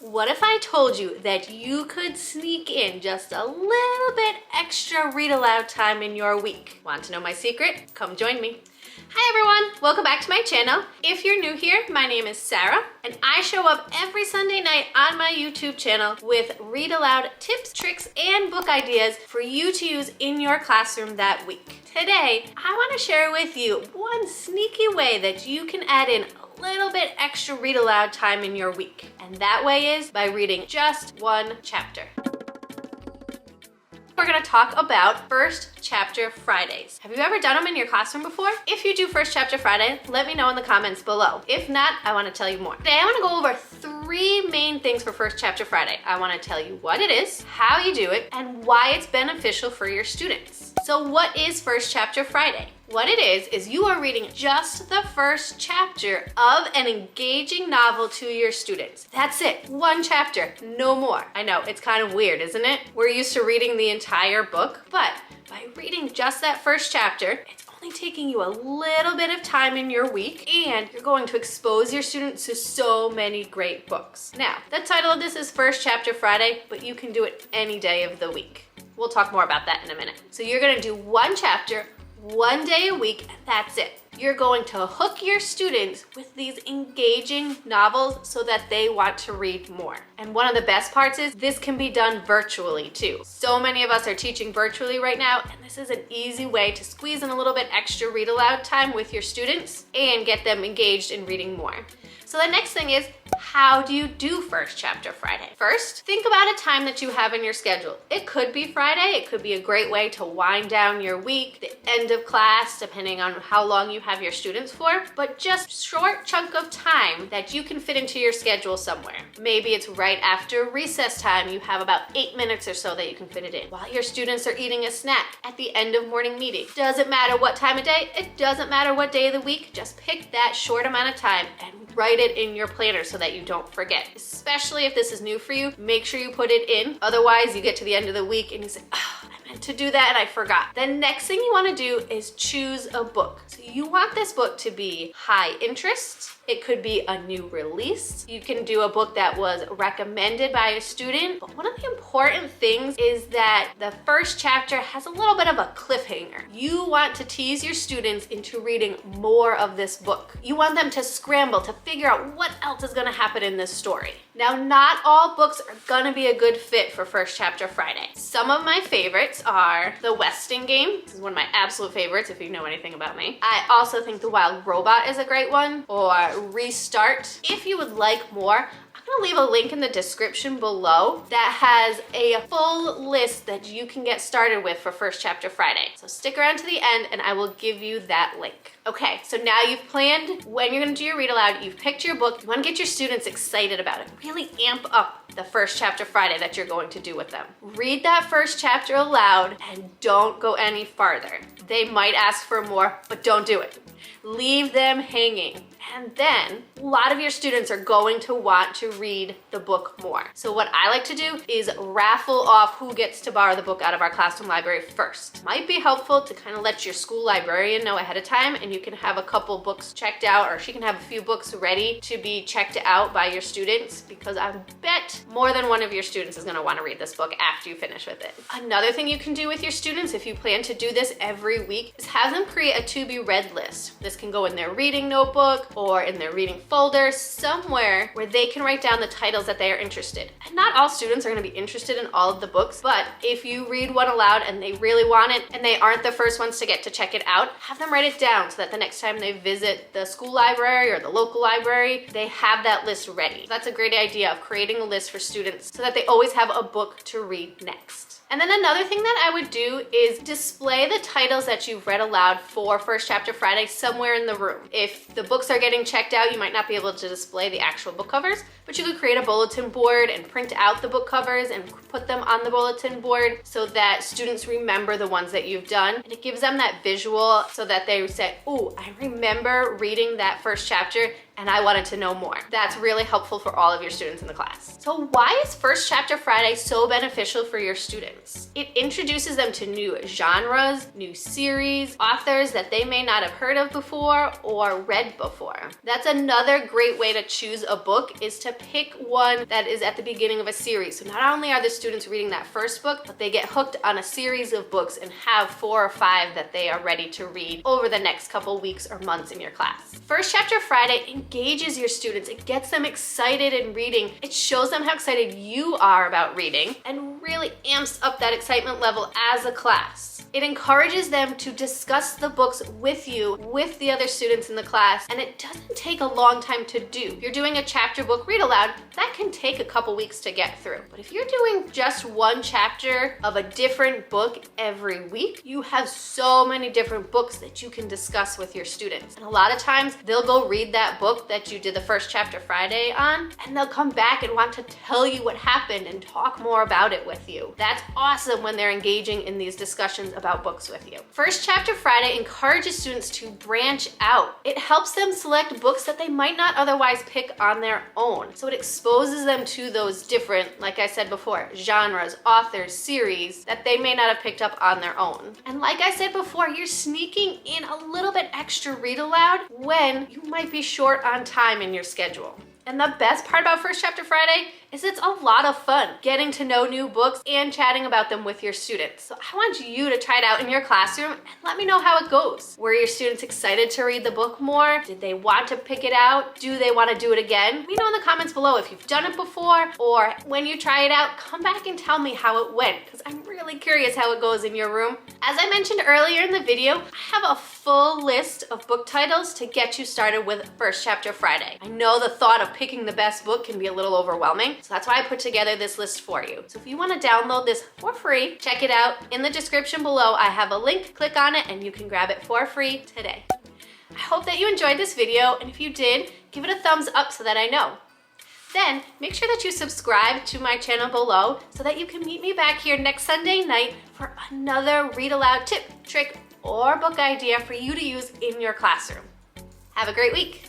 What if I told you that you could sneak in just a little bit extra read aloud time in your week? Want to know my secret? Come join me. Hi everyone, welcome back to my channel. If you're new here, my name is Sarah, and I show up every Sunday night on my YouTube channel with read aloud tips, tricks, and book ideas for you to use in your classroom that week. Today, I want to share with you one sneaky way that you can add in a little bit extra read aloud time in your week. And that way is by reading just one chapter. We're going to talk about First Chapter Fridays. Have you ever done them in your classroom before? If you do First Chapter Friday, let me know in the comments below. If not, I want to tell you more. Today I want to go over 3 main things for First Chapter Friday. I want to tell you what it is, how you do it, and why it's beneficial for your students. So what is First Chapter Friday? What it is you are reading just the first chapter of an engaging novel to your students. That's it, one chapter, no more. I know, it's kind of weird, isn't it? We're used to reading the entire book, but by reading just that first chapter, it's only taking you a little bit of time in your week, and you're going to expose your students to so many great books. Now, the title of this is First Chapter Friday, but you can do it any day of the week. We'll talk more about that in a minute. So you're gonna do one chapter, one day a week, and that's it. You're going to hook your students with these engaging novels so that they want to read more. And one of the best parts is this can be done virtually too. So many of us are teaching virtually right now, and this is an easy way to squeeze in a little bit extra read aloud time with your students and get them engaged in reading more. So the next thing is, how do you do First Chapter Friday? First, think about a time that you have in your schedule. It could be Friday, it could be a great way to wind down your week, the end of class, depending on how long you have your students for, but just short chunk of time that you can fit into your schedule somewhere. Maybe it's right after recess time, you have about 8 minutes or so that you can fit it in, while your students are eating a snack at the end of morning meeting. Doesn't matter what time of day, it doesn't matter what day of the week, just pick that short amount of time and write it in your planner so that you don't forget. Especially if this is new for you, make sure you put it in. Otherwise, you get to the end of the week and you say, oh, I meant to do that and I forgot. The next thing you want to do is choose a book. So you want this book to be high interest. It could be a new release. You can do a book that was recommended by a student. But one of the important things is that the first chapter has a little bit of a cliffhanger. You want to tease your students into reading more of this book. You want them to scramble to figure out what else is gonna happen in this story. Now, not all books are gonna be a good fit for First Chapter Friday. Some of my favorites are The Westing Game. This is one of my absolute favorites if you know anything about me. I also think The Wild Robot is a great one, or Restart. If you would like more, I'm gonna leave a link in the description below that has a full list that you can get started with for First Chapter Friday. So stick around to the end and I will give you that link. Okay, so now you've planned when you're gonna do your read aloud, you've picked your book, you wanna get your students excited about it. Really amp up the First Chapter Friday that you're going to do with them. Read that first chapter aloud and don't go any farther. They might ask for more, but don't do it. Leave them hanging. And then a lot of your students are going to want to read the book more. So what I like to do is raffle off who gets to borrow the book out of our classroom library first. Might be helpful to kind of let your school librarian know ahead of time, and you can have a couple books checked out, or she can have a few books ready to be checked out by your students, because I bet more than one of your students is going to want to read this book after you finish with it. Another thing you can do with your students, if you plan to do this every week, is have them create a to be read list. This can go in their reading notebook or in their reading folder, somewhere where they can write down the titles that they are interested. And not all students are going to be interested in all of the books, but if you read one aloud and they really want it and they aren't the first ones to get to check it out, have them write it down so that the next time they visit the school library or the local library, they have that list ready. That's a great idea of creating a list for students so that they always have a book to read next. And then another thing that I would do is display the titles that you've read aloud for First Chapter Friday somewhere in the room. If the books are getting checked out, you might not be able to display the actual book covers, but you could create a bulletin board and print out the book covers and put them on the bulletin board so that students remember the ones that you've done. And it gives them that visual so that they say, oh, I remember reading that first chapter and I wanted to know more. That's really helpful for all of your students in the class. So why is First Chapter Friday so beneficial for your students? It introduces them to new genres, new series, authors that they may not have heard of before or read before. That's another great way to choose a book, is to pick one that is at the beginning of a series. So not only are the students reading that first book, but they get hooked on a series of books and have 4 or 5 that they are ready to read over the next couple weeks or months in your class. First Chapter Friday engages your students. It gets them excited in reading. It shows them how excited you are about reading and really amps up that excitement level as a class. It encourages them to discuss the books with you, with the other students in the class, and it doesn't take a long time to do. If you're doing a chapter book read aloud, that can take a couple weeks to get through. But if you're doing just one chapter of a different book every week, you have so many different books that you can discuss with your students. And a lot of times they'll go read that book that you did the First Chapter Friday on, and they'll come back and want to tell you what happened and talk more about it with you. That's awesome when they're engaging in these discussions about books with you. First Chapter Friday encourages students to branch out. It helps them select books that they might not otherwise pick on their own. So it exposes them to those different, like I said before, genres, authors, series that they may not have picked up on their own. And like I said before, you're sneaking in a little bit extra read aloud when you might be short on time in your schedule. And the best part about First Chapter Friday is it's a lot of fun getting to know new books and chatting about them with your students. So I want you to try it out in your classroom and let me know how it goes. Were your students excited to read the book more? Did they want to pick it out? Do they want to do it again? Let me know in the comments below if you've done it before, or when you try it out, come back and tell me how it went, because I'm really curious how it goes in your room. As I mentioned earlier in the video, I have a full list of book titles to get you started with First Chapter Friday. I know the thought of picking the best book can be a little overwhelming, so that's why I put together this list for you. So if you want to download this for free, check it out. In the description below, I have a link. Click on it and you can grab it for free today. I hope that you enjoyed this video, and if you did, give it a thumbs up so that I know. Then make sure that you subscribe to my channel below so that you can meet me back here next Sunday night for another read aloud tip, trick, or book idea for you to use in your classroom. Have a great week.